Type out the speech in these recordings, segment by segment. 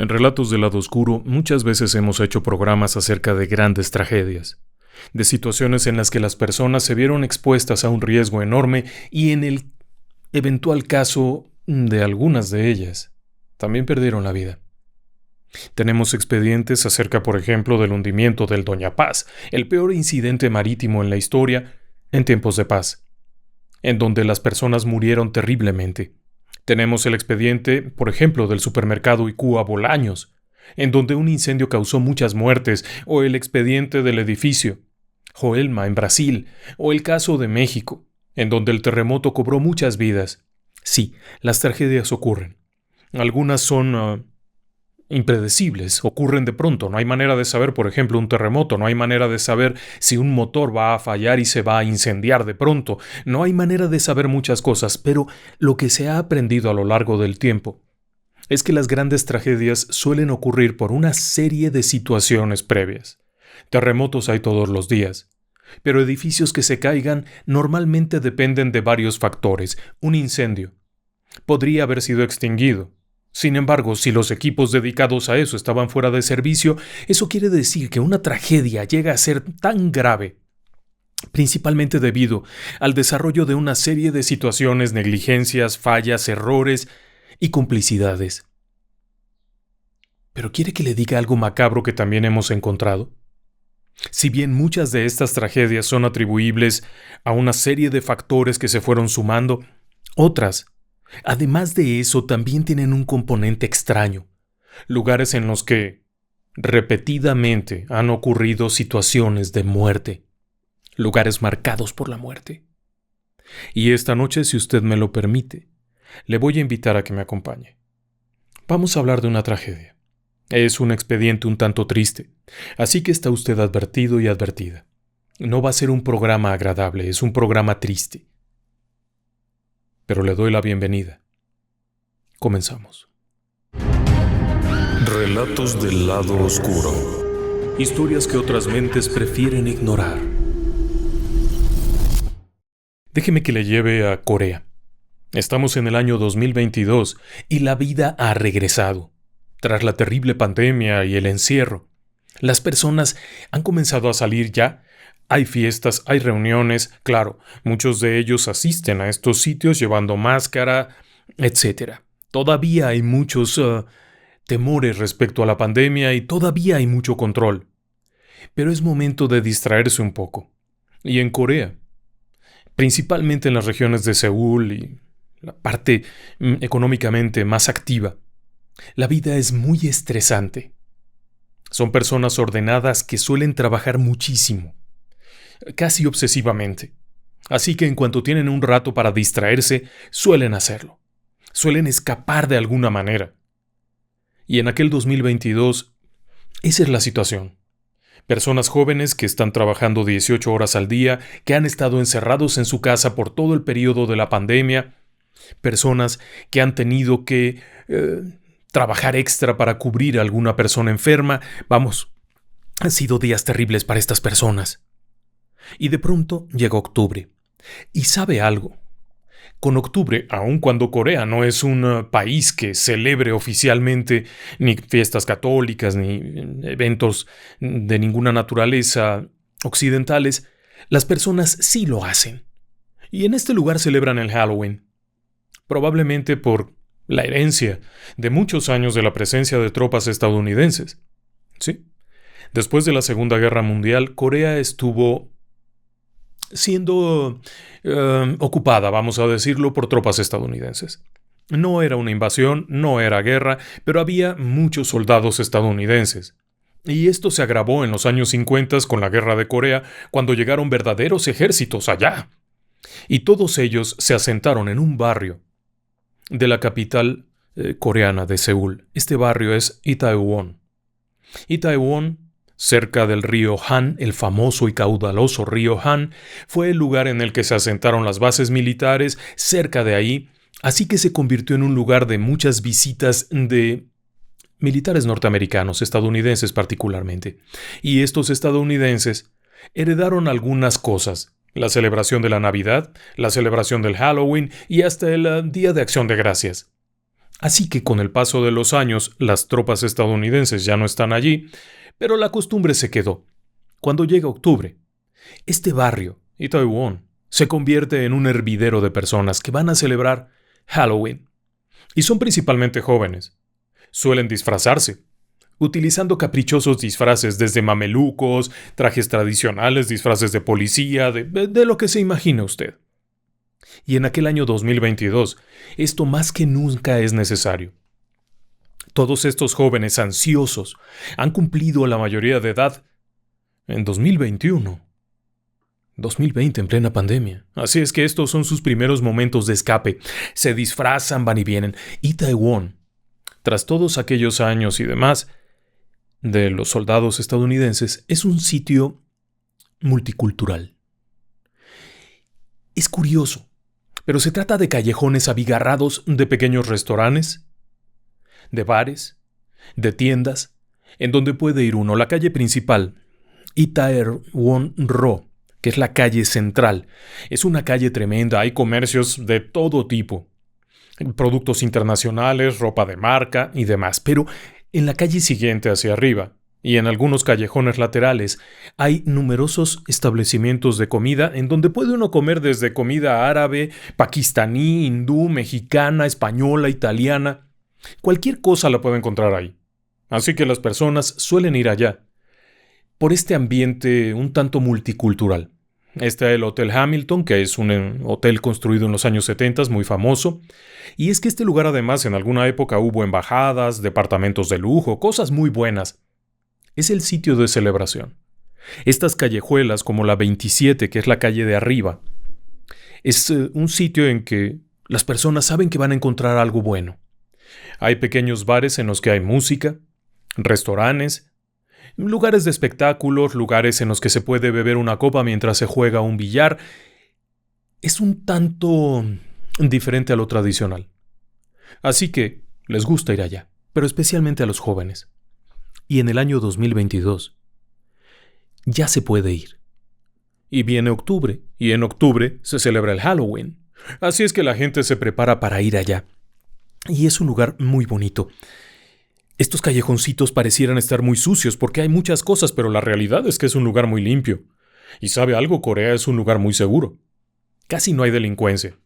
En Relatos del Lado Oscuro muchas veces hemos hecho programas acerca de grandes tragedias, de situaciones en las que las personas se vieron expuestas a un riesgo enorme y en el eventual caso de algunas de ellas, también perdieron la vida. Tenemos expedientes acerca, por ejemplo, del hundimiento del Doña Paz, el peor incidente marítimo en la historia en tiempos de paz, en donde las personas murieron terriblemente. Tenemos el expediente, por ejemplo, del supermercado Icúa Bolaños, en donde un incendio causó muchas muertes, o el expediente del edificio Joelma en Brasil, o el caso de México, en donde el terremoto cobró muchas vidas. Sí, las tragedias ocurren. Algunas son impredecibles, ocurren de pronto. No hay manera de saber, por ejemplo, un terremoto, no hay manera de saber si un motor va a fallar y se va a incendiar de pronto, no hay manera de saber muchas cosas, pero lo que se ha aprendido a lo largo del tiempo es que las grandes tragedias suelen ocurrir por una serie de situaciones previas. Terremotos hay todos los días, pero edificios que se caigan normalmente dependen de varios factores. Un incendio podría haber sido extinguido. Sin embargo, si los equipos dedicados a eso estaban fuera de servicio, eso quiere decir que una tragedia llega a ser tan grave, principalmente debido al desarrollo de una serie de situaciones, negligencias, fallas, errores y complicidades. ¿Pero quiere que le diga algo macabro que también hemos encontrado? Si bien muchas de estas tragedias son atribuibles a una serie de factores que se fueron sumando, otras, además de eso, también tienen un componente extraño, lugares en los que repetidamente han ocurrido situaciones de muerte, lugares marcados por la muerte. Y esta noche, si usted me lo permite, le voy a invitar a que me acompañe. Vamos a hablar de una tragedia. Es un expediente un tanto triste, así que está usted advertido y advertida. No va a ser un programa agradable, es un programa triste. Pero le doy la bienvenida. Comenzamos. Relatos del lado oscuro. Historias que otras mentes prefieren ignorar. Déjeme que le lleve a Corea. Estamos en el año 2022 y la vida ha regresado. Tras la terrible pandemia y el encierro, las personas han comenzado a salir ya. Hay fiestas, hay reuniones, claro, muchos de ellos asisten a estos sitios llevando máscara, etc. Todavía hay muchos temores respecto a la pandemia y todavía hay mucho control. Pero es momento de distraerse un poco. Y en Corea, principalmente en las regiones de Seúl y la parte económicamente más activa, la vida es muy estresante. Son personas ordenadas que suelen trabajar muchísimo, casi obsesivamente. Así que en cuanto tienen un rato para distraerse, suelen hacerlo. Suelen escapar de alguna manera. Y en aquel 2022, esa es la situación. Personas jóvenes que están trabajando 18 horas al día, que han estado encerrados en su casa por todo el periodo de la pandemia. Personas que han tenido que trabajar extra para cubrir a alguna persona enferma. Vamos, han sido días terribles para estas personas. Y de pronto llega octubre. ¿Y sabe algo? Con octubre, aun cuando Corea no es un país que celebre oficialmente ni fiestas católicas ni eventos de ninguna naturaleza occidentales, las personas sí lo hacen. Y en este lugar celebran el Halloween. Probablemente por la herencia de muchos años de la presencia de tropas estadounidenses. Sí. Después de la Segunda Guerra Mundial, Corea estuvo siendo ocupada, vamos a decirlo, por tropas estadounidenses. No era una invasión, no era guerra, pero había muchos soldados estadounidenses. Y esto se agravó en los años 50 con la Guerra de Corea, cuando llegaron verdaderos ejércitos allá. Y todos ellos se asentaron en un barrio de la capital coreana de Seúl. Este barrio es Itaewon. Itaewon, cerca del río Han, el famoso y caudaloso río Han, fue el lugar en el que se asentaron las bases militares cerca de ahí, así que se convirtió en un lugar de muchas visitas de militares norteamericanos, estadounidenses particularmente. Y estos estadounidenses heredaron algunas cosas: la celebración de la Navidad, la celebración del Halloween y hasta el Día de Acción de Gracias. Así que con el paso de los años, las tropas estadounidenses ya no están allí, pero la costumbre se quedó. Cuando llega octubre, este barrio, Itaewon, se convierte en un hervidero de personas que van a celebrar Halloween. Y son principalmente jóvenes. Suelen disfrazarse, utilizando caprichosos disfraces desde mamelucos, trajes tradicionales, disfraces de policía, de lo que se imagine usted. Y en aquel año 2022, esto más que nunca es necesario. Todos estos jóvenes ansiosos han cumplido la mayoría de edad en 2021. 2020 en plena pandemia. Así es que estos son sus primeros momentos de escape. Se disfrazan, van y vienen. Itaewon, tras todos aquellos años y demás de los soldados estadounidenses, es un sitio multicultural. Es curioso, pero se trata de callejones abigarrados de pequeños restaurantes, de bares, de tiendas, en donde puede ir uno. La calle principal, Itaewon-ro, que es la calle central, es una calle tremenda, hay comercios de todo tipo, productos internacionales, ropa de marca y demás, pero en la calle siguiente hacia arriba, y en algunos callejones laterales, hay numerosos establecimientos de comida en donde puede uno comer desde comida árabe, pakistaní, hindú, mexicana, española, italiana. Cualquier cosa la puede encontrar ahí. Así que las personas suelen ir allá, por este ambiente un tanto multicultural. Está el Hotel Hamilton, que es un hotel construido en los años 70, muy famoso. Y es que este lugar además en alguna época hubo embajadas, departamentos de lujo, cosas muy buenas. Es el sitio de celebración. Estas callejuelas, como la 27, que es la calle de arriba, es un sitio en que las personas saben que van a encontrar algo bueno. Hay pequeños bares en los que hay música, restaurantes, lugares de espectáculos, lugares en los que se puede beber una copa mientras se juega un billar. Es un tanto diferente a lo tradicional. Así que les gusta ir allá, pero especialmente a los jóvenes. Y en el año 2022 ya se puede ir. Y viene octubre, y en octubre se celebra el Halloween. Así es que la gente se prepara para ir allá. Y es un lugar muy bonito. Estos callejoncitos parecieran estar muy sucios porque hay muchas cosas, pero la realidad es que es un lugar muy limpio. Y ¿sabe algo? Corea es un lugar muy seguro. Casi no hay delincuencia.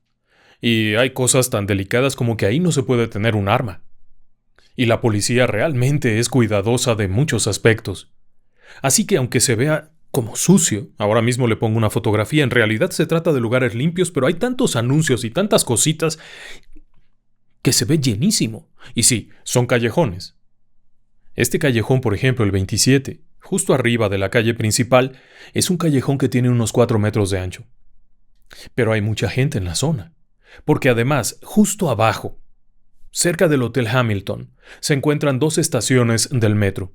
Y hay cosas tan delicadas como que ahí no se puede tener un arma. Y la policía realmente es cuidadosa de muchos aspectos. Así que aunque se vea como sucio, ahora mismo le pongo una fotografía, en realidad se trata de lugares limpios, pero hay tantos anuncios y tantas cositas que se ve llenísimo. Y sí, son callejones. Este callejón, por ejemplo, el 27, justo arriba de la calle principal, es un callejón que tiene unos 4 metros de ancho. Pero hay mucha gente en la zona, porque además, justo abajo, cerca del Hotel Hamilton, se encuentran 2 estaciones del metro.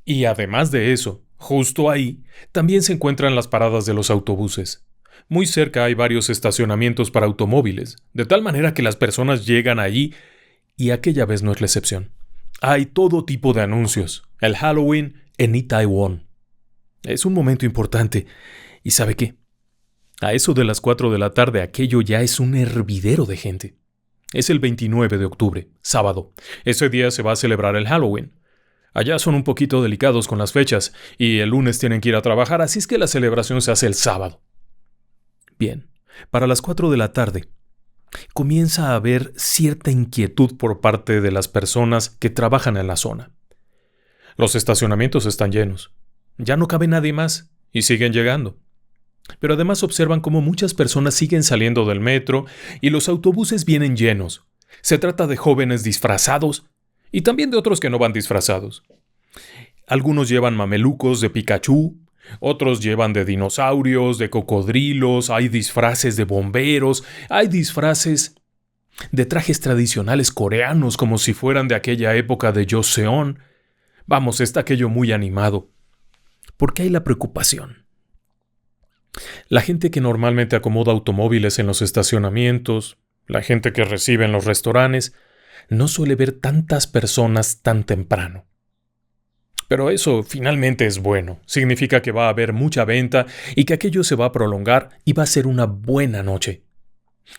Y además de eso, justo ahí, también se encuentran las paradas de los autobuses. Muy cerca hay varios estacionamientos para automóviles, de tal manera que las personas llegan allí, y aquella vez no es la excepción. Hay todo tipo de anuncios. El Halloween en Itaewon. Es un momento importante. ¿Y sabe qué? A eso de las 4 de la tarde aquello ya es un hervidero de gente. Es el 29 de octubre, sábado. Ese día se va a celebrar el Halloween. Allá son un poquito delicados con las fechas y el lunes tienen que ir a trabajar, así es que la celebración se hace el sábado. Bien, para las 4 de la tarde comienza a haber cierta inquietud por parte de las personas que trabajan en la zona. Los estacionamientos están llenos. Ya no cabe nadie más y siguen llegando. Pero además observan cómo muchas personas siguen saliendo del metro y los autobuses vienen llenos. Se trata de jóvenes disfrazados y también de otros que no van disfrazados. Algunos llevan mamelucos de Pikachu, otros llevan de dinosaurios, de cocodrilos, hay disfraces de bomberos, hay disfraces de trajes tradicionales coreanos como si fueran de aquella época de Joseon. Vamos, está aquello muy animado. ¿Por qué hay la preocupación? La gente que normalmente acomoda automóviles en los estacionamientos, la gente que recibe en los restaurantes, no suele ver tantas personas tan temprano. Pero eso finalmente es bueno. Significa que va a haber mucha venta y que aquello se va a prolongar y va a ser una buena noche.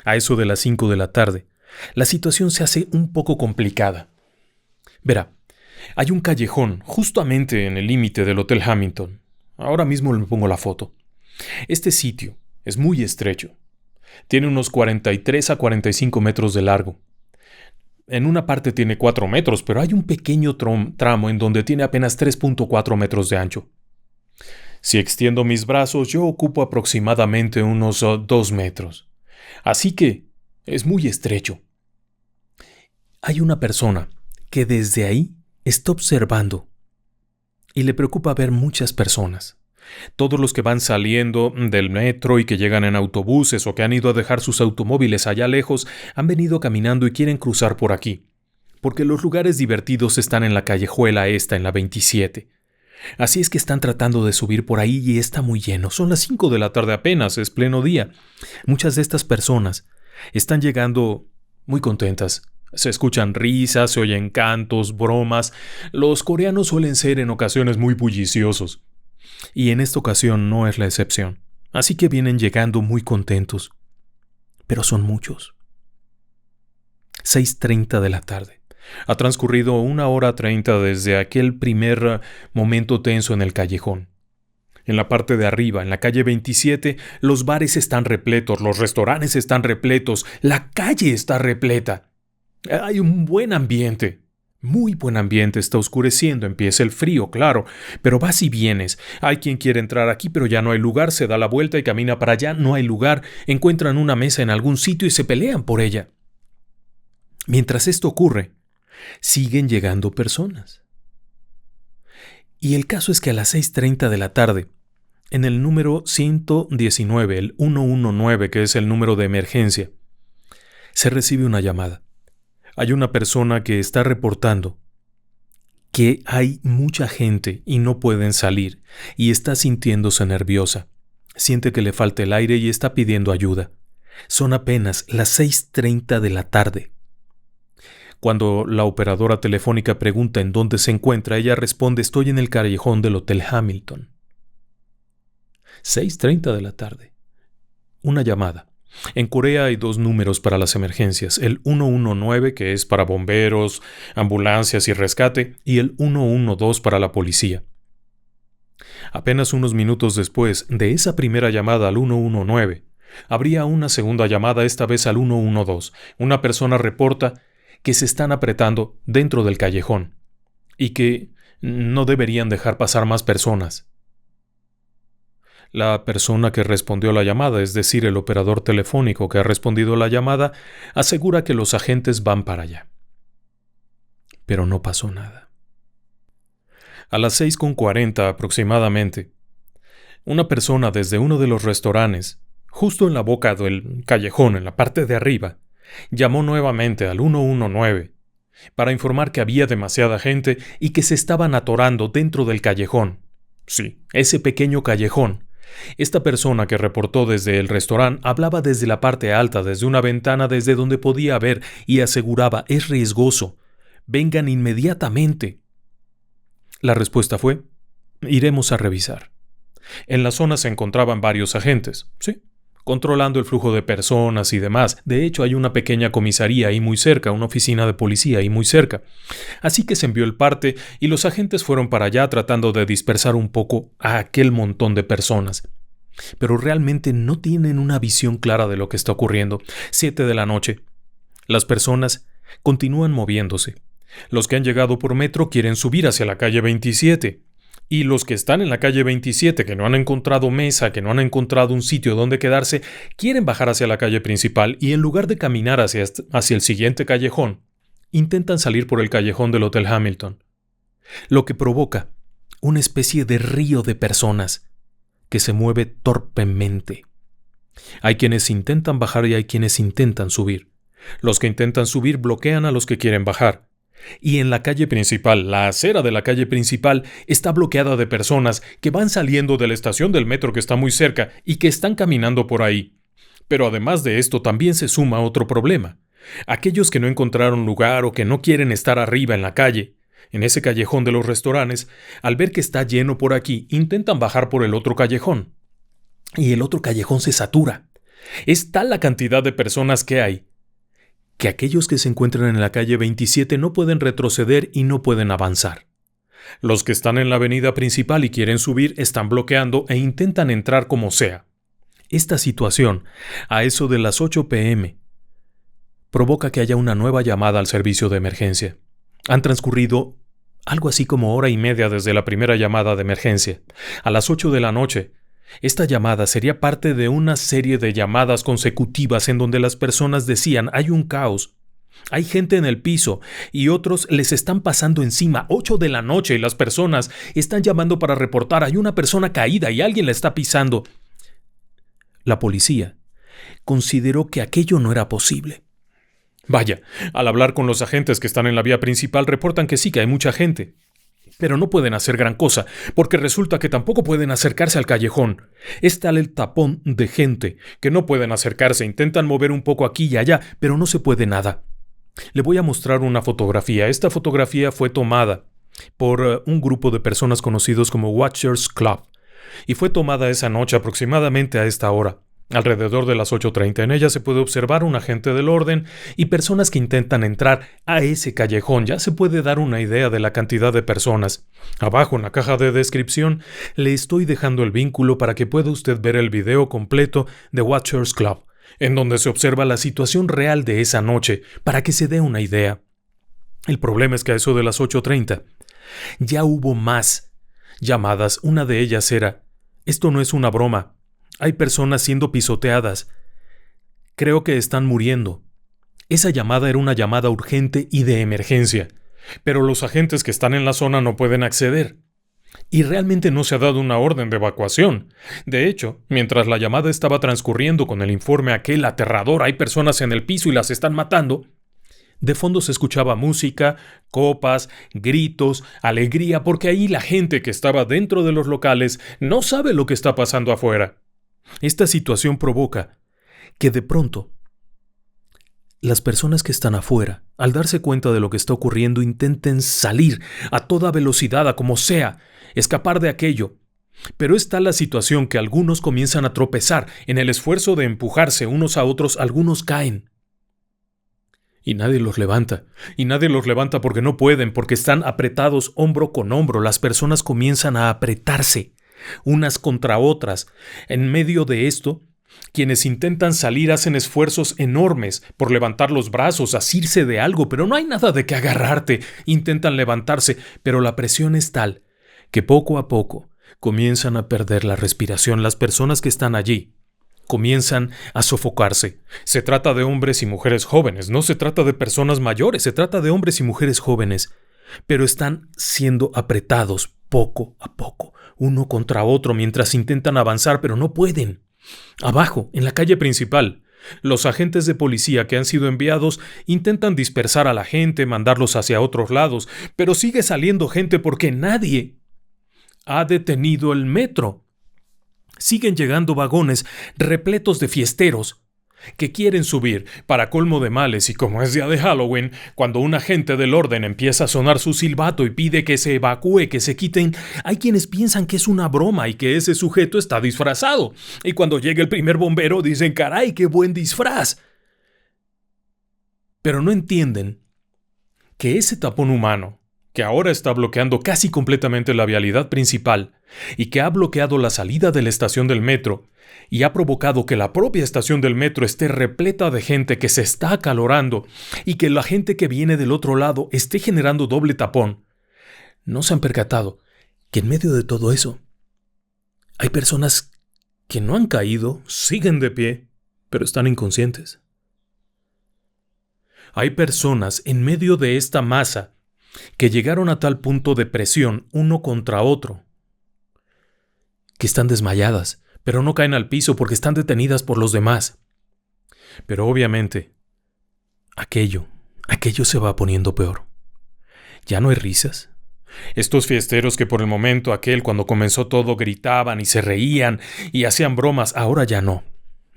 A eso de las 5 de la tarde, la situación se hace un poco complicada. Verá, hay un callejón justamente en el límite del Hotel Hamilton. Ahora mismo le pongo la foto. Este sitio es muy estrecho. Tiene unos 43 a 45 metros de largo. En una parte tiene 4 metros, pero hay un pequeño tramo en donde tiene apenas 3.4 metros de ancho. Si extiendo mis brazos, yo ocupo aproximadamente unos 2 metros. Así que es muy estrecho. Hay una persona que desde ahí está observando y le preocupa ver muchas personas. Todos los que van saliendo del metro y que llegan en autobuses o que han ido a dejar sus automóviles allá lejos han venido caminando y quieren cruzar por aquí, porque los lugares divertidos están en la callejuela esta, en la 27. Así es que están tratando de subir por ahí y está muy lleno. Son las 5 de la tarde apenas, es pleno día. Muchas de estas personas están llegando muy contentas. Se escuchan risas, se oyen cantos, bromas. Los coreanos suelen ser en ocasiones muy bulliciosos. Y en esta ocasión no es la excepción. Así que vienen llegando muy contentos. Pero son muchos. 6:30 de la tarde. Ha transcurrido 1:30 desde aquel primer momento tenso en el callejón. En la parte de arriba, en la calle 27, los bares están repletos, los restaurantes están repletos, la calle está repleta. Hay un buen ambiente. Muy buen ambiente, está oscureciendo, empieza el frío, claro, pero vas y vienes. Hay quien quiere entrar aquí, pero ya no hay lugar, se da la vuelta y camina para allá, no hay lugar, encuentran una mesa en algún sitio y se pelean por ella. Mientras esto ocurre, siguen llegando personas. Y el caso es que a las 6:30 de la tarde, en el número 119, el 119, que es el número de emergencia, se recibe una llamada. Hay una persona que está reportando que hay mucha gente y no pueden salir, y está sintiéndose nerviosa. Siente que le falta el aire y está pidiendo ayuda. Son apenas las 6:30 de la tarde. Cuando la operadora telefónica pregunta en dónde se encuentra, ella responde: estoy en el callejón del Hotel Hamilton. 6:30 de la tarde. Una llamada. En Corea hay 2 números para las emergencias, el 119, que es para bomberos, ambulancias y rescate, y el 112 para la policía. Apenas unos minutos después de esa primera llamada al 119, habría una segunda llamada, esta vez al 112. Una persona reporta que se están apretando dentro del callejón y que no deberían dejar pasar más personas. La persona que respondió la llamada, es decir, el operador telefónico que ha respondido la llamada, asegura que los agentes van para allá. Pero no pasó nada. A las 6:40 aproximadamente, una persona desde uno de los restaurantes, justo en la boca del callejón, en la parte de arriba, llamó nuevamente al 119 para informar que había demasiada gente y que se estaban atorando dentro del callejón. Sí, ese pequeño callejón. Esta persona que reportó desde el restaurante hablaba desde la parte alta, desde una ventana desde donde podía ver, y aseguraba: es riesgoso, vengan inmediatamente. La respuesta fue: iremos a revisar. En la zona se encontraban varios agentes, sí, controlando el flujo de personas y demás. De hecho, hay una pequeña comisaría ahí muy cerca, una oficina de policía ahí muy cerca. Así que se envió el parte y los agentes fueron para allá tratando de dispersar un poco a aquel montón de personas. Pero realmente no tienen una visión clara de lo que está ocurriendo. 7 de la noche. Las personas continúan moviéndose. Los que han llegado por metro quieren subir hacia la calle 27. Y los que están en la calle 27, que no han encontrado mesa, que no han encontrado un sitio donde quedarse, quieren bajar hacia la calle principal y en lugar de caminar hacia el siguiente callejón, intentan salir por el callejón del Hotel Hamilton. Lo que provoca una especie de río de personas que se mueve torpemente. Hay quienes intentan bajar y hay quienes intentan subir. Los que intentan subir bloquean a los que quieren bajar. Y en la calle principal, la acera de la calle principal, está bloqueada de personas que van saliendo de la estación del metro que está muy cerca y que están caminando por ahí. Pero además de esto también se suma otro problema. Aquellos que no encontraron lugar o que no quieren estar arriba en la calle, en ese callejón de los restaurantes, al ver que está lleno por aquí, intentan bajar por el otro callejón. Y el otro callejón se satura. Es tal la cantidad de personas que hay que aquellos que se encuentran en la calle 27 no pueden retroceder y no pueden avanzar. Los que están en la avenida principal y quieren subir están bloqueando e intentan entrar como sea. Esta situación, a eso de las 8 p.m., provoca que haya una nueva llamada al servicio de emergencia. Han transcurrido algo así como hora y media desde la primera llamada de emergencia. A las 8 de la noche, esta llamada sería parte de una serie de llamadas consecutivas en donde las personas decían: hay un caos, hay gente en el piso y otros les están pasando encima. 8 de la noche y las personas están llamando para reportar: hay una persona caída y alguien la está pisando. La policía consideró que aquello no era posible. Vaya, al hablar con los agentes que están en la vía principal reportan que sí, que hay mucha gente. Pero no pueden hacer gran cosa, porque resulta que tampoco pueden acercarse al callejón. Es tal el tapón de gente que no pueden acercarse, intentan mover un poco aquí y allá, pero no se puede nada. Le voy a mostrar una fotografía. Esta fotografía fue tomada por un grupo de personas conocidos como Watchers Club, y fue tomada esa noche aproximadamente a esta hora. Alrededor de las 8:30 en ella se puede observar un agente del orden y personas que intentan entrar a ese callejón. Ya se puede dar una idea de la cantidad de personas. Abajo en la caja de descripción le estoy dejando el vínculo para que pueda usted ver el video completo de Watchers Club, en donde se observa la situación real de esa noche, para que se dé una idea. El problema es que a eso de las 8:30 ya hubo más llamadas. Una de ellas era: esto no es una broma. Hay personas siendo pisoteadas. Creo que están muriendo. Esa llamada era una llamada urgente y de emergencia, pero los agentes que están en la zona no pueden acceder. Y realmente no se ha dado una orden de evacuación. De hecho, mientras la llamada estaba transcurriendo con el informe aquel aterrador: hay personas en el piso y las están matando, de fondo se escuchaba música, copas, gritos, alegría, porque ahí la gente que estaba dentro de los locales no sabe lo que está pasando afuera. Esta situación provoca que de pronto las personas que están afuera, al darse cuenta de lo que está ocurriendo, intenten salir a toda velocidad, a como sea, escapar de aquello. Pero es tal la situación que algunos comienzan a tropezar. En el esfuerzo de empujarse unos a otros, algunos caen. Y nadie los levanta. Y nadie los levanta porque no pueden, porque están apretados hombro con hombro. Las personas comienzan a apretarse unas contra otras. En medio de esto, quienes intentan salir hacen esfuerzos enormes por levantar los brazos, asirse de algo, pero no hay nada de qué agarrarte. Intentan levantarse, pero la presión es tal que poco a poco comienzan a perder la respiración. Las personas que están allí comienzan a sofocarse. Se trata de hombres y mujeres jóvenes, no se trata de personas mayores, se trata de hombres y mujeres jóvenes, pero están siendo apretados poco a poco, uno contra otro, mientras intentan avanzar, pero no pueden. Abajo, en la calle principal, los agentes de policía que han sido enviados intentan dispersar a la gente, mandarlos hacia otros lados, pero sigue saliendo gente porque nadie ha detenido el metro. Siguen llegando vagones repletos de fiesteros que quieren subir. Para colmo de males, y como es día de Halloween, cuando un agente del orden empieza a sonar su silbato y pide que se evacúe, que se quiten, hay quienes piensan que es una broma y que ese sujeto está disfrazado. Y cuando llega el primer bombero dicen: ¡caray, qué buen disfraz! Pero no entienden que ese tapón humano, que ahora está bloqueando casi completamente la vialidad principal y que ha bloqueado la salida de la estación del metro y ha provocado que la propia estación del metro esté repleta de gente que se está acalorando y que la gente que viene del otro lado esté generando doble tapón, no se han percatado que en medio de todo eso hay personas que no han caído, siguen de pie, pero están inconscientes. Hay personas en medio de esta masa que llegaron a tal punto de presión uno contra otro, que están desmayadas, pero no caen al piso porque están detenidas por los demás. Pero obviamente, aquello se va poniendo peor. Ya no hay risas. Estos fiesteros que por el momento cuando comenzó todo, gritaban y se reían y hacían bromas, ahora ya no.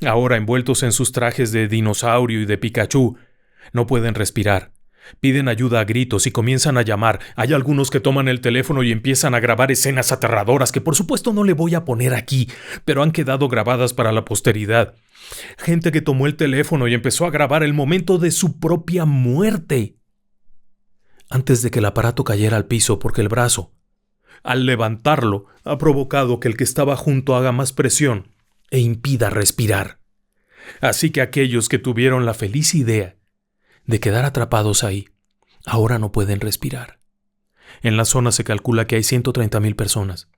Ahora, envueltos en sus trajes de dinosaurio y de Pikachu, no pueden respirar. Piden ayuda a gritos y comienzan a llamar. Hay algunos que toman el teléfono y empiezan a grabar escenas aterradoras que por supuesto no le voy a poner aquí, pero han quedado grabadas para la posteridad. Gente que tomó el teléfono y empezó a grabar el momento de su propia muerte, antes de que el aparato cayera al piso, porque el brazo, al levantarlo, ha provocado que el que estaba junto haga más presión e impida respirar. Así que aquellos que tuvieron la feliz idea de quedar atrapados ahí, ahora no pueden respirar. En la zona se calcula que hay 130,000 personas.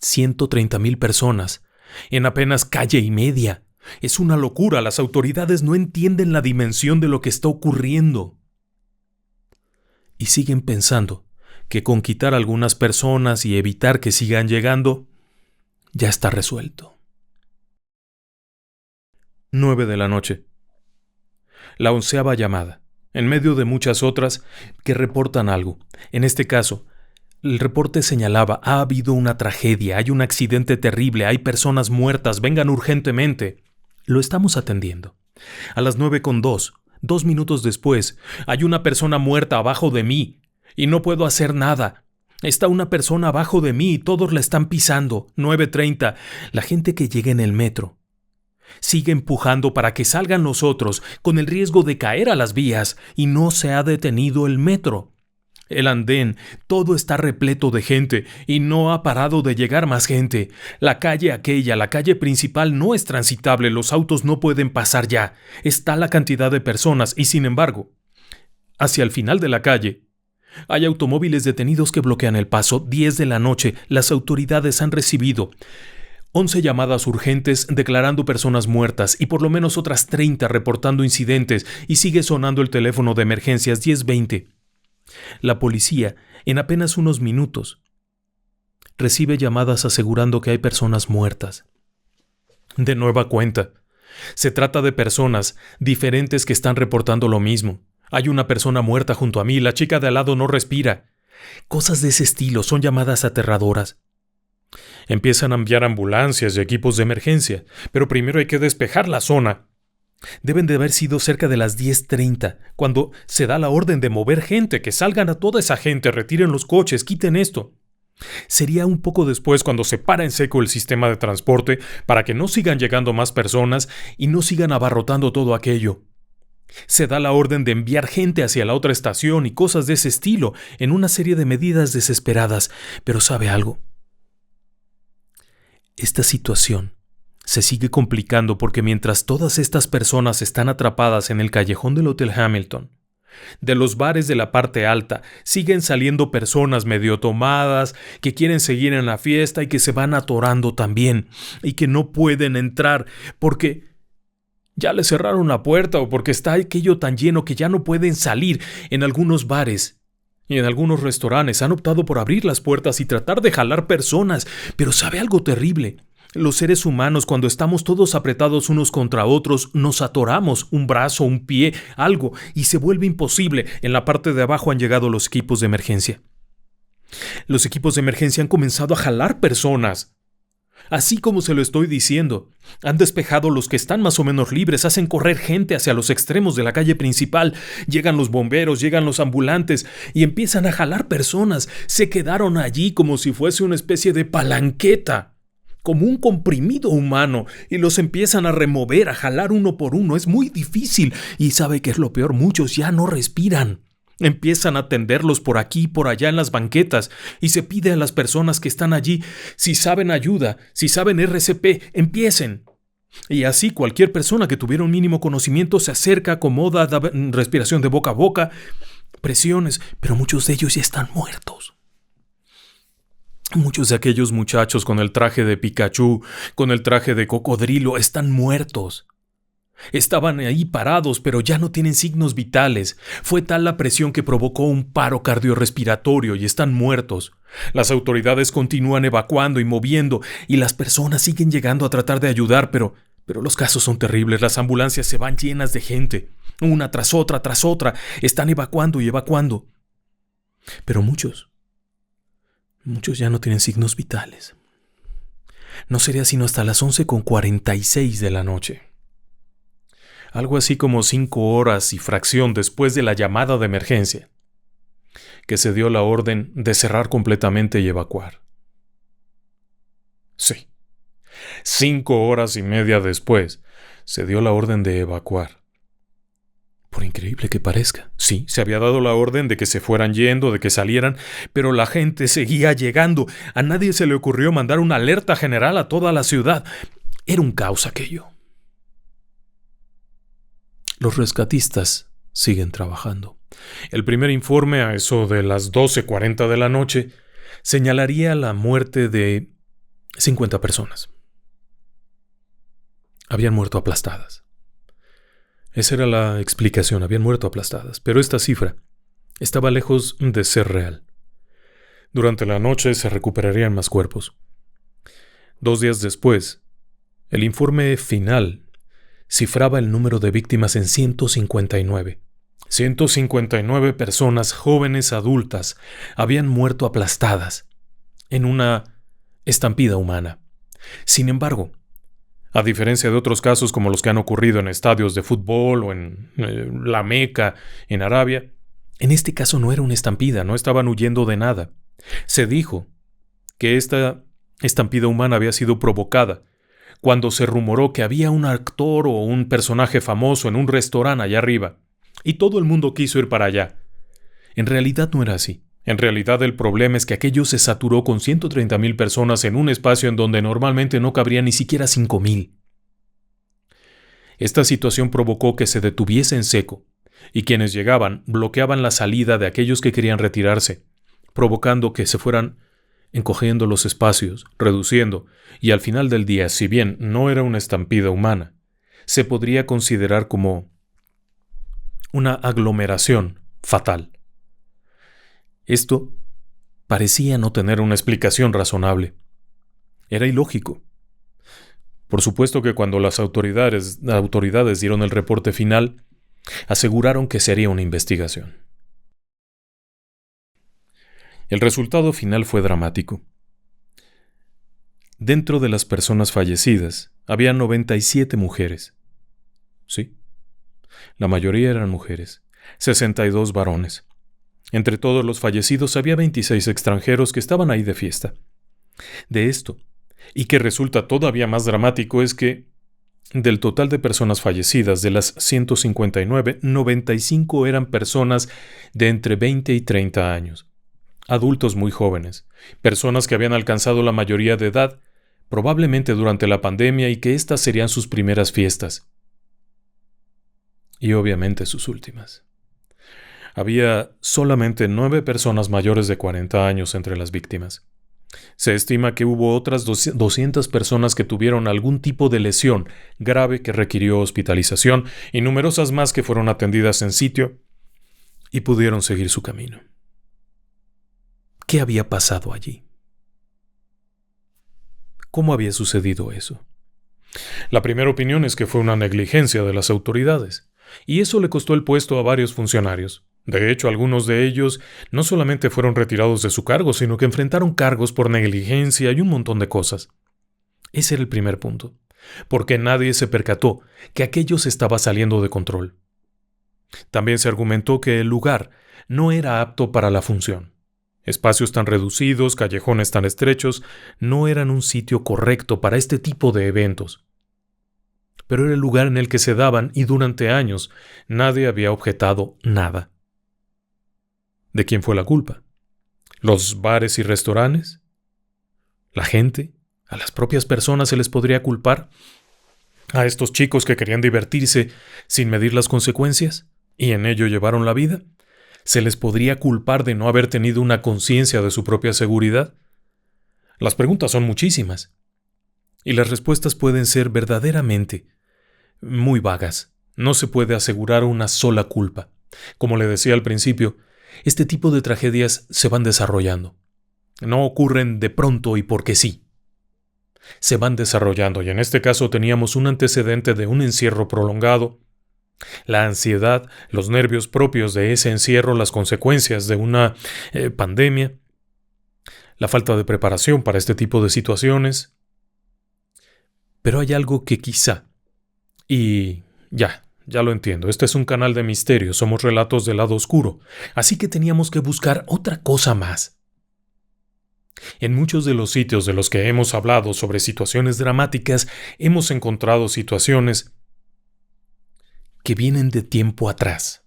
130,000 personas en apenas calle y media. Es una locura. Las autoridades no entienden la dimensión de lo que está ocurriendo. Y siguen pensando que con quitar algunas personas y evitar que sigan llegando, ya está resuelto. 9 de la noche. La 11ª llamada, en medio de muchas otras que reportan algo. En este caso, el reporte señalaba: ha habido una tragedia, hay un accidente terrible, hay personas muertas, vengan urgentemente. Lo estamos atendiendo. A las 9:02, 2 minutos después, hay una persona muerta abajo de mí y no puedo hacer nada. Está una persona abajo de mí y todos la están pisando. 9:30, la gente que llega en el metro sigue empujando para que salgan los otros, con el riesgo de caer a las vías, y no se ha detenido el metro. El andén, todo está repleto de gente y no ha parado de llegar más gente. La calle aquella, la calle principal, no es transitable, los autos no pueden pasar ya. Está la cantidad de personas y, sin embargo, hacia el final de la calle, hay automóviles detenidos que bloquean el paso. 10 de la noche, las autoridades han recibido 11 llamadas urgentes declarando personas muertas y por lo menos otras 30 reportando incidentes, y sigue sonando el teléfono de emergencias 1020. La policía, en apenas unos minutos, recibe llamadas asegurando que hay personas muertas. De nueva cuenta, se trata de personas diferentes que están reportando lo mismo. Hay una persona muerta junto a mí, la chica de al lado no respira. Cosas de ese estilo, son llamadas aterradoras. Empiezan a enviar ambulancias y equipos de emergencia, pero primero hay que despejar la zona. Deben de haber sido cerca de las 10:30, cuando se da la orden de mover gente, que salgan a toda esa gente, retiren los coches, quiten esto. Sería un poco después cuando se para en seco el sistema de transporte para que no sigan llegando más personas y no sigan abarrotando todo aquello. Se da la orden de enviar gente hacia la otra estación y cosas de ese estilo, en una serie de medidas desesperadas. Pero ¿sabe algo? Esta situación se sigue complicando porque mientras todas estas personas están atrapadas en el callejón del Hotel Hamilton, de los bares de la parte alta siguen saliendo personas medio tomadas que quieren seguir en la fiesta y que se van atorando también y que no pueden entrar porque ya les cerraron la puerta o porque está aquello tan lleno que ya no pueden salir. En algunos bares y en algunos restaurantes han optado por abrir las puertas y tratar de jalar personas, pero ¿sabe algo terrible? Los seres humanos, cuando estamos todos apretados unos contra otros, nos atoramos, un brazo, un pie, algo, y se vuelve imposible. En la parte de abajo han llegado los equipos de emergencia. Los equipos de emergencia han comenzado a jalar personas. Así como se lo estoy diciendo, han despejado los que están más o menos libres, hacen correr gente hacia los extremos de la calle principal, llegan los bomberos, llegan los ambulantes y empiezan a jalar personas. Se quedaron allí como si fuese una especie de palanqueta, como un comprimido humano, y los empiezan a remover, a jalar uno por uno. Es muy difícil y ¿sabe qué es lo peor? Muchos ya no respiran. Empiezan a atenderlos por aquí y por allá en las banquetas y se pide a las personas que están allí, si saben ayuda, si saben RCP, empiecen. Y así cualquier persona que tuviera un mínimo conocimiento se acerca, acomoda, da respiración de boca a boca, presiones, pero muchos de ellos ya están muertos. Muchos de aquellos muchachos con el traje de Pikachu, con el traje de cocodrilo, están muertos. Estaban ahí parados, pero ya no tienen signos vitales. Fue tal la presión que provocó un paro cardiorrespiratorio y están muertos. Las autoridades continúan evacuando y moviendo, y las personas siguen llegando a tratar de ayudar, pero los casos son terribles. Las ambulancias se van llenas de gente, una tras otra, están evacuando y evacuando. Pero muchos ya no tienen signos vitales. No sería sino hasta las 11:46 de la noche. algo así como 5 horas y fracción después de la llamada de emergencia, que se dio la orden de cerrar completamente y evacuar. Sí, 5 horas y media después se dio la orden de evacuar. Por increíble que parezca, sí, se había dado la orden de que se fueran yendo, de que salieran, pero la gente seguía llegando. A nadie se le ocurrió mandar una alerta general a toda la ciudad. Era un caos aquello. Los rescatistas siguen trabajando. El primer informe, a eso de las 12:40 de la noche, señalaría la muerte de 50 personas. Habían muerto aplastadas. Esa era la explicación, habían muerto aplastadas, pero esta cifra estaba lejos de ser real. Durante la noche se recuperarían más cuerpos. 2 días después, el informe final cifraba el número de víctimas en 159. 159 personas jóvenes adultas habían muerto aplastadas en una estampida humana. Sin embargo, a diferencia de otros casos como los que han ocurrido en estadios de fútbol o en la Meca, en Arabia, en este caso no era una estampida, no estaban huyendo de nada. Se dijo que esta estampida humana había sido provocada cuando se rumoró que había un actor o un personaje famoso en un restaurante allá arriba, y todo el mundo quiso ir para allá. En realidad no era así. En realidad el problema es que aquello se saturó con 130,000 personas en un espacio en donde normalmente no cabría ni siquiera 5,000. Esta situación provocó que se detuviese en seco, y quienes llegaban bloqueaban la salida de aquellos que querían retirarse, provocando que se fueran encogiendo los espacios, reduciendo, y al final del día, si bien no era una estampida humana, se podría considerar como una aglomeración fatal. Esto parecía no tener una explicación razonable. Era ilógico. Por supuesto que cuando las autoridades dieron el reporte final, aseguraron que se haría una investigación. El resultado final fue dramático. Dentro de las personas fallecidas, había 97 mujeres. Sí, la mayoría eran mujeres, 62 varones. Entre todos los fallecidos había 26 extranjeros que estaban ahí de fiesta. De esto, y que resulta todavía más dramático, es que del total de personas fallecidas, de las 159, 95 eran personas de entre 20 y 30 años. Adultos muy jóvenes, personas que habían alcanzado la mayoría de edad, probablemente durante la pandemia, y que estas serían sus primeras fiestas. Y obviamente sus últimas. Había solamente 9 personas mayores de 40 años entre las víctimas. Se estima que hubo otras 200 personas que tuvieron algún tipo de lesión grave que requirió hospitalización y numerosas más que fueron atendidas en sitio y pudieron seguir su camino. ¿Qué había pasado allí? ¿Cómo había sucedido eso? La primera opinión es que fue una negligencia de las autoridades, y eso le costó el puesto a varios funcionarios. De hecho, algunos de ellos no solamente fueron retirados de su cargo, sino que enfrentaron cargos por negligencia y un montón de cosas. Ese era el primer punto, porque nadie se percató que aquello se estaba saliendo de control. También se argumentó que el lugar no era apto para la función. Espacios tan reducidos, callejones tan estrechos, no eran un sitio correcto para este tipo de eventos. Pero era el lugar en el que se daban y durante años nadie había objetado nada. ¿De quién fue la culpa? ¿Los bares y restaurantes? ¿La gente? ¿A las propias personas se les podría culpar? ¿A estos chicos que querían divertirse sin medir las consecuencias y en ello llevaron la vida? ¿Se les podría culpar de no haber tenido una conciencia de su propia seguridad? Las preguntas son muchísimas, y las respuestas pueden ser verdaderamente muy vagas. No se puede asegurar una sola culpa. Como le decía al principio, este tipo de tragedias se van desarrollando. No ocurren de pronto y porque sí. Se van desarrollando, y en este caso teníamos un antecedente de un encierro prolongado. La ansiedad, los nervios propios de ese encierro, las consecuencias de una pandemia, la falta de preparación para este tipo de situaciones. Pero hay algo que quizá, y ya ya lo entiendo, este es un canal de misterio, somos relatos del lado oscuro, así que teníamos que buscar otra cosa más. En muchos de los sitios de los que hemos hablado sobre situaciones dramáticas, hemos encontrado situaciones que vienen de tiempo atrás.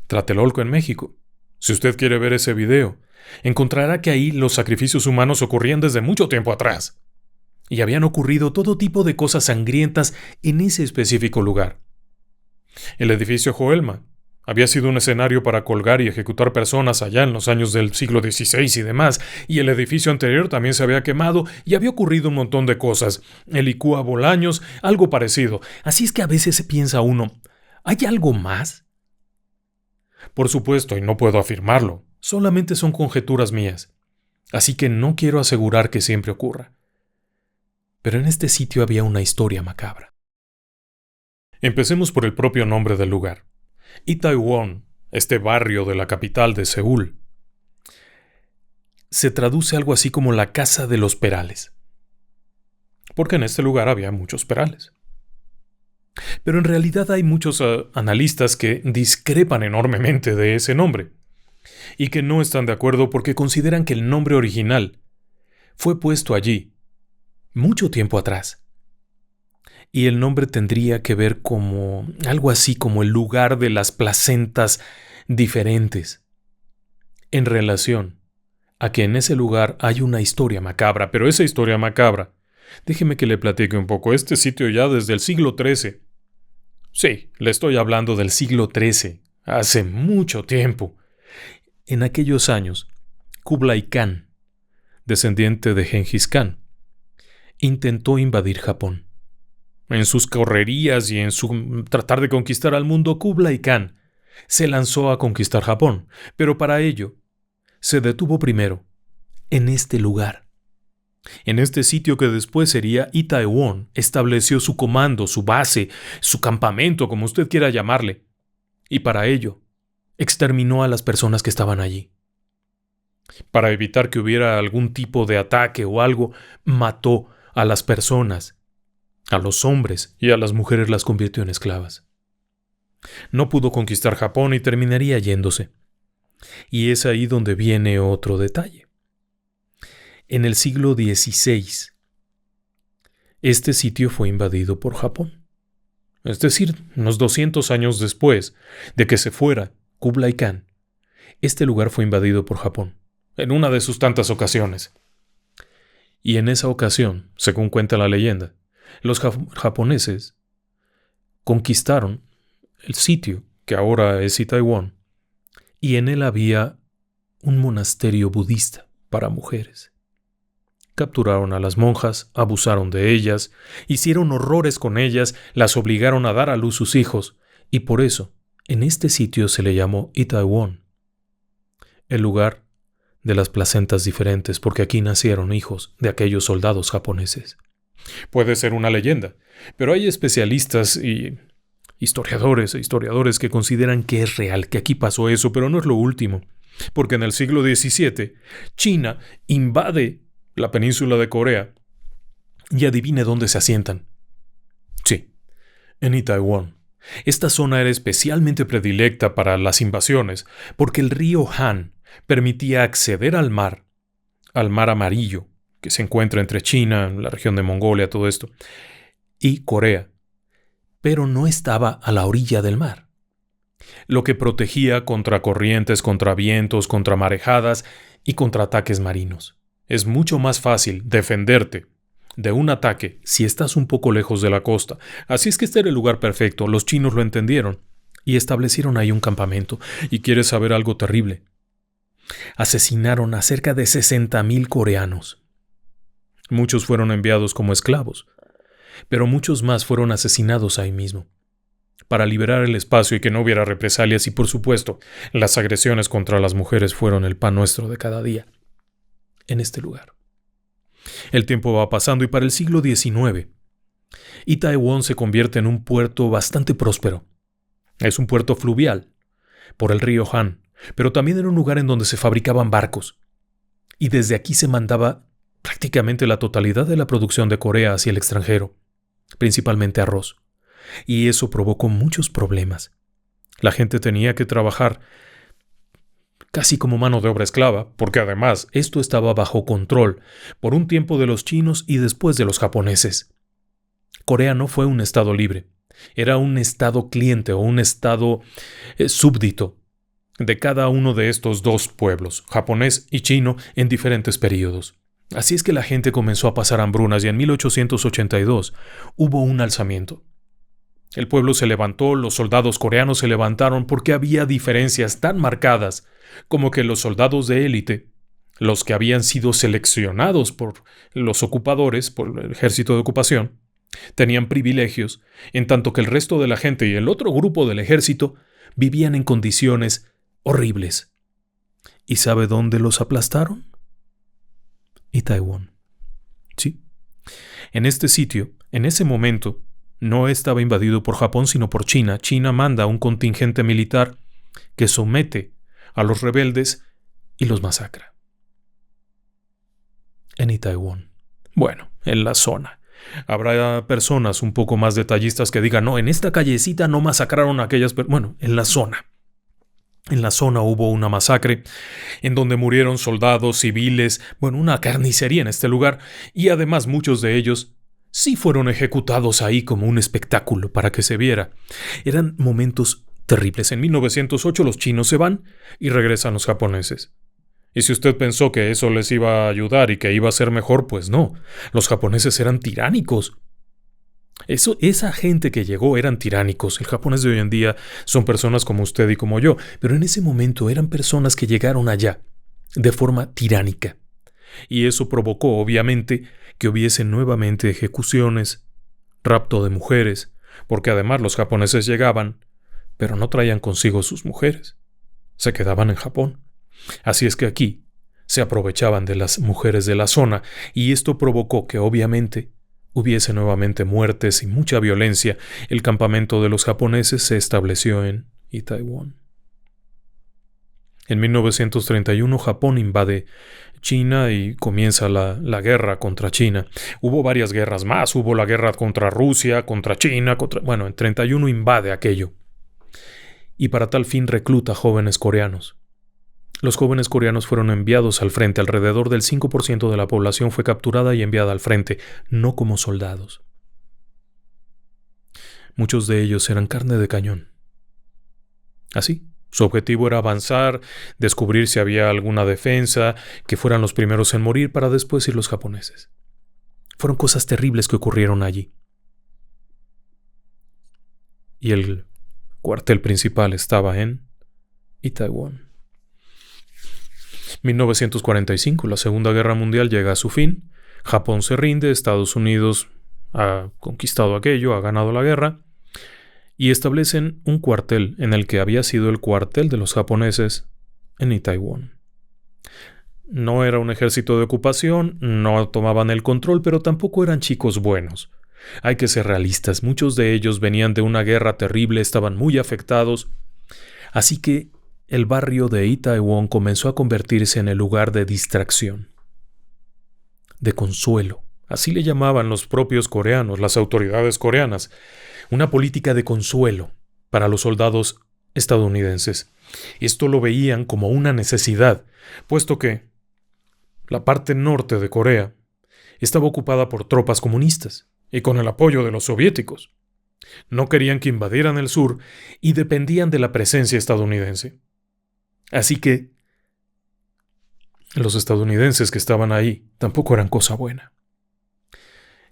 Tlatelolco en México. Si usted quiere ver ese video, encontrará que ahí los sacrificios humanos ocurrían desde mucho tiempo atrás. Y habían ocurrido todo tipo de cosas sangrientas en ese específico lugar. El edificio Joelma había sido un escenario para colgar y ejecutar personas allá en los años del siglo XVI y demás, y el edificio anterior también se había quemado y había ocurrido un montón de cosas. El Icúa Bolaños, algo parecido. Así es que a veces se piensa uno, ¿hay algo más? Por supuesto, y no puedo afirmarlo, solamente son conjeturas mías. Así que no quiero asegurar que siempre ocurra. Pero en este sitio había una historia macabra. Empecemos por el propio nombre del lugar. Itaewon, este barrio de la capital de Seúl, se traduce algo así como la casa de los perales, porque en este lugar había muchos perales. Pero en realidad hay muchos analistas que discrepan enormemente de ese nombre, y que no están de acuerdo porque consideran que el nombre original fue puesto allí mucho tiempo atrás. Y el nombre tendría que ver como algo así como el lugar de las placentas diferentes, en relación a que en ese lugar hay una historia macabra. Pero esa historia macabra, déjeme que le platique un poco. Este sitio ya desde el siglo XIII. Sí, le estoy hablando del siglo XIII, hace mucho tiempo. En aquellos años, Kublai Khan, descendiente de Gengis Khan, intentó invadir Japón. En sus correrías y en su tratar de conquistar al mundo, Kublai Khan se lanzó a conquistar Japón, pero para ello se detuvo primero en este lugar. En este sitio que después sería Itaewon, estableció su comando, su base, su campamento, como usted quiera llamarle, y para ello exterminó a las personas que estaban allí. Para evitar que hubiera algún tipo de ataque o algo, mató a las personas. A los hombres y a las mujeres las convirtió en esclavas. No pudo conquistar Japón y terminaría yéndose. Y es ahí donde viene otro detalle. En el siglo XVI, este sitio fue invadido por Japón. Es decir, unos 200 años después de que se fuera Kublai Khan, este lugar fue invadido por Japón, en una de sus tantas ocasiones. Y en esa ocasión, según cuenta la leyenda, los japoneses conquistaron el sitio, que ahora es Itaewon, y en él había un monasterio budista para mujeres. Capturaron a las monjas, abusaron de ellas, hicieron horrores con ellas, las obligaron a dar a luz sus hijos, y por eso, en este sitio se le llamó Itaewon, el lugar de las placentas diferentes, porque aquí nacieron hijos de aquellos soldados japoneses. Puede ser una leyenda, pero hay especialistas y historiadores que consideran que es real, que aquí pasó eso, pero no es lo último, porque en el siglo XVII China invade la península de Corea y adivine dónde se asientan. Sí, en Itaewon. Esta zona era especialmente predilecta para las invasiones porque el río Han permitía acceder al mar Amarillo, que se encuentra entre China, la región de Mongolia, todo esto, y Corea, pero no estaba a la orilla del mar, lo que protegía contra corrientes, contra vientos, contra marejadas y contra ataques marinos. Es mucho más fácil defenderte de un ataque si estás un poco lejos de la costa. Así es que este era el lugar perfecto. Los chinos lo entendieron y establecieron ahí un campamento. ¿Y quieres saber algo terrible? Asesinaron a cerca de 60,000 coreanos. Muchos fueron enviados como esclavos, pero muchos más fueron asesinados ahí mismo, para liberar el espacio y que no hubiera represalias, y por supuesto, las agresiones contra las mujeres fueron el pan nuestro de cada día en este lugar. El tiempo va pasando y para el siglo XIX, Itaewon se convierte en un puerto bastante próspero. Es un puerto fluvial, por el río Han, pero también era un lugar en donde se fabricaban barcos, y desde aquí se mandaba prácticamente la totalidad de la producción de Corea hacia el extranjero, principalmente arroz. y eso provocó muchos problemas. La gente tenía que trabajar casi como mano de obra esclava, porque además esto estaba bajo control por un tiempo de los chinos y después de los japoneses. Corea no fue un estado libre, era un estado cliente o un estado súbdito de cada uno de estos dos pueblos, japonés y chino, en diferentes períodos. Así es que la gente comenzó a pasar hambrunas y en 1882 hubo un alzamiento. El pueblo se levantó, los soldados coreanos se levantaron porque había diferencias tan marcadas como que los soldados de élite, los que habían sido seleccionados por los ocupadores, por el ejército de ocupación, tenían privilegios, en tanto que el resto de la gente y el otro grupo del ejército vivían en condiciones horribles. ¿Y sabe dónde los aplastaron? Y Taiwán. Sí. En este sitio, en ese momento, no estaba invadido por Japón, sino por China. China manda un contingente militar que somete a los rebeldes y los masacra. En Taiwán. Bueno, en la zona. Habrá personas un poco más detallistas que digan, no, en esta callecita no masacraron a aquellas personas. Bueno, en la zona. En la zona hubo una masacre en donde murieron soldados, civiles, bueno, una carnicería en este lugar, y además muchos de ellos sí fueron ejecutados ahí como un espectáculo para que se viera. Eran momentos terribles. En 1908 los chinos se van y regresan los japoneses. Y si usted pensó que eso les iba a ayudar y que iba a ser mejor, pues no. Los japoneses eran tiránicos. Esa gente que llegó eran tiránicos. El japonés de hoy en día son personas como usted y como yo, pero en ese momento eran personas que llegaron allá de forma tiránica. Y eso provocó, obviamente, que hubiese nuevamente ejecuciones, rapto de mujeres, porque además los japoneses llegaban, pero no traían consigo sus mujeres. Se quedaban en Japón. Así es que aquí se aprovechaban de las mujeres de la zona, y esto provocó que, obviamente, hubiese nuevamente muertes y mucha violencia. El campamento de los japoneses se estableció en Taiwán. En 1931 Japón invade China y comienza la guerra contra China. Hubo varias guerras más, hubo la guerra contra Rusia, contra China, bueno, en 31 invade aquello. Y para tal fin recluta jóvenes coreanos. Los jóvenes coreanos fueron enviados al frente. Alrededor del 5% de la población fue capturada y enviada al frente, no como soldados. Muchos de ellos eran carne de cañón. Así, su objetivo era avanzar, descubrir si había alguna defensa, que fueran los primeros en morir para después ir los japoneses. Fueron cosas terribles que ocurrieron allí. Y el cuartel principal estaba en Taiwán. 1945, la Segunda Guerra Mundial llega a su fin, Japón se rinde, Estados Unidos ha conquistado aquello, ha ganado la guerra, y establecen un cuartel en el que había sido el cuartel de los japoneses en Taiwán. No era un ejército de ocupación, no tomaban el control, pero tampoco eran chicos buenos. Hay que ser realistas, muchos de ellos venían de una guerra terrible, estaban muy afectados, así que el barrio de Itaewon comenzó a convertirse en el lugar de distracción, de consuelo. Así le llamaban los propios coreanos, las autoridades coreanas. Una política de consuelo para los soldados estadounidenses. Esto lo veían como una necesidad, puesto que la parte norte de Corea estaba ocupada por tropas comunistas y con el apoyo de los soviéticos. No querían que invadieran el sur y dependían de la presencia estadounidense. Así que los estadounidenses que estaban ahí tampoco eran cosa buena.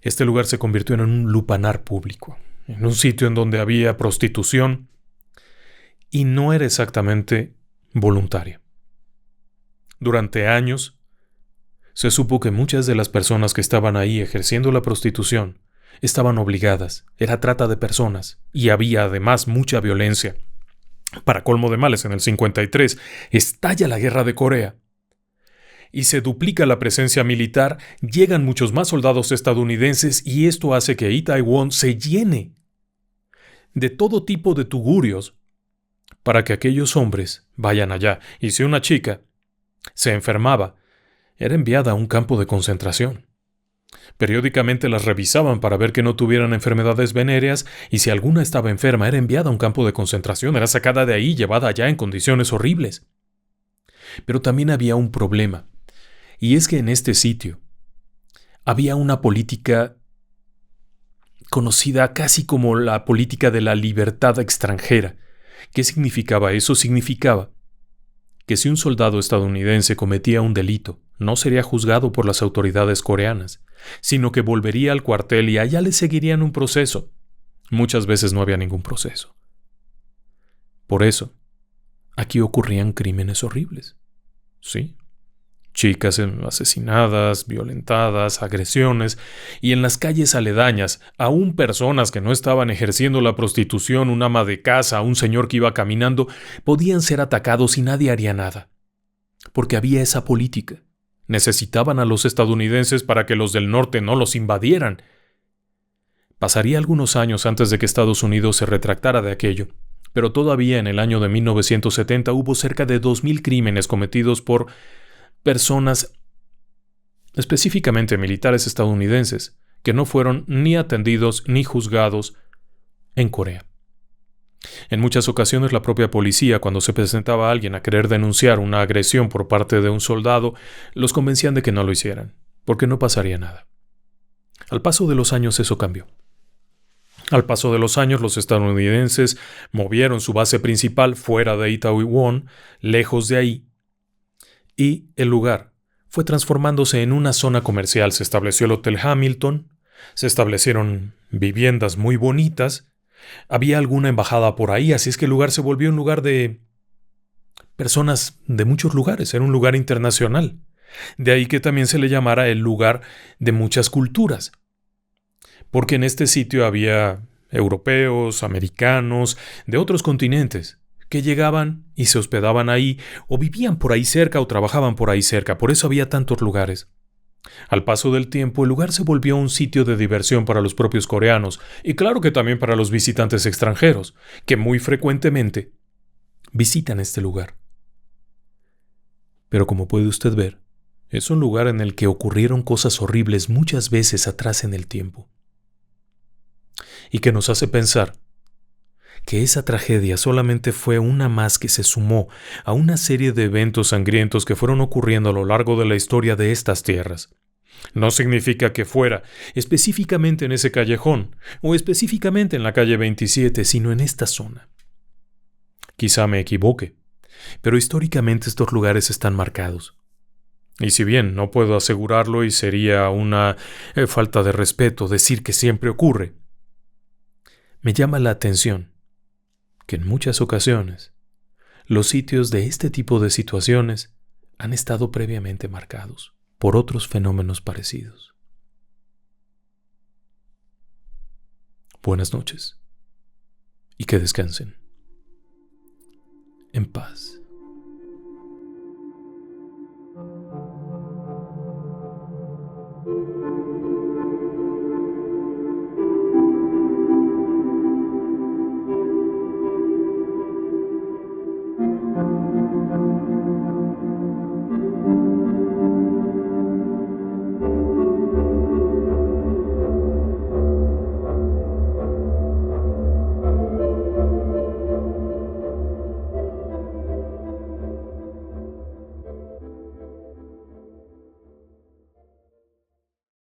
Este lugar se convirtió en un lupanar público, en un sitio en donde había prostitución y no era exactamente voluntaria. Durante años se supo que muchas de las personas que estaban ahí ejerciendo la prostitución estaban obligadas, era trata de personas y había además mucha violencia. Para colmo de males, en el 53 estalla la guerra de Corea y se duplica la presencia militar, llegan muchos más soldados estadounidenses y esto hace que Itaewon se llene de todo tipo de tugurios para que aquellos hombres vayan allá. Y si una chica se enfermaba, era enviada a un campo de concentración. Periódicamente las revisaban para ver que no tuvieran enfermedades venéreas y si alguna estaba enferma era enviada a un campo de concentración, era sacada de ahí y llevada allá en condiciones horribles. Pero también había un problema, y es que en este sitio había una política conocida casi como la política de la libertad extranjera. ¿Qué significaba eso? Significaba que si un soldado estadounidense cometía un delito, no sería juzgado por las autoridades coreanas, sino que volvería al cuartel y allá le seguirían un proceso. Muchas veces no había ningún proceso. Por eso, aquí ocurrían crímenes horribles. ¿Sí? Chicas asesinadas, violentadas, agresiones, y en las calles aledañas, aún personas que no estaban ejerciendo la prostitución, un ama de casa, un señor que iba caminando, podían ser atacados y nadie haría nada. Porque había esa política. Necesitaban a los estadounidenses para que los del norte no los invadieran. Pasaría algunos años antes de que Estados Unidos se retractara de aquello, pero todavía en el año de 1970 hubo cerca de 2.000 crímenes cometidos por personas, específicamente militares estadounidenses, que no fueron ni atendidos ni juzgados en Corea. En muchas ocasiones la propia policía, cuando se presentaba a alguien a querer denunciar una agresión por parte de un soldado, los convencían de que no lo hicieran, porque no pasaría nada. Al paso de los años eso cambió. Al paso de los años los estadounidenses movieron su base principal fuera de Itaewon, lejos de ahí, y el lugar fue transformándose en una zona comercial. Se estableció el Hotel Hamilton, se establecieron viviendas muy bonitas, había alguna embajada por ahí, así es que el lugar se volvió un lugar de personas de muchos lugares, era un lugar internacional. De ahí que también se le llamara el lugar de muchas culturas, porque en este sitio había europeos, americanos, de otros continentes, que llegaban y se hospedaban ahí, o vivían por ahí cerca o trabajaban por ahí cerca, por eso había tantos lugares. Al paso del tiempo, el lugar se volvió un sitio de diversión para los propios coreanos, y claro que también para los visitantes extranjeros, que muy frecuentemente visitan este lugar. Pero como puede usted ver, es un lugar en el que ocurrieron cosas horribles muchas veces atrás en el tiempo, y que nos hace pensar que esa tragedia solamente fue una más que se sumó a una serie de eventos sangrientos que fueron ocurriendo a lo largo de la historia de estas tierras. No significa que fuera específicamente en ese callejón o específicamente en la calle 27, sino en esta zona. Quizá me equivoque, pero históricamente estos lugares están marcados. Y si bien no puedo asegurarlo y sería una falta de respeto decir que siempre ocurre, me llama la atención que en muchas ocasiones los sitios de este tipo de situaciones han estado previamente marcados por otros fenómenos parecidos. Buenas noches y que descansen en paz.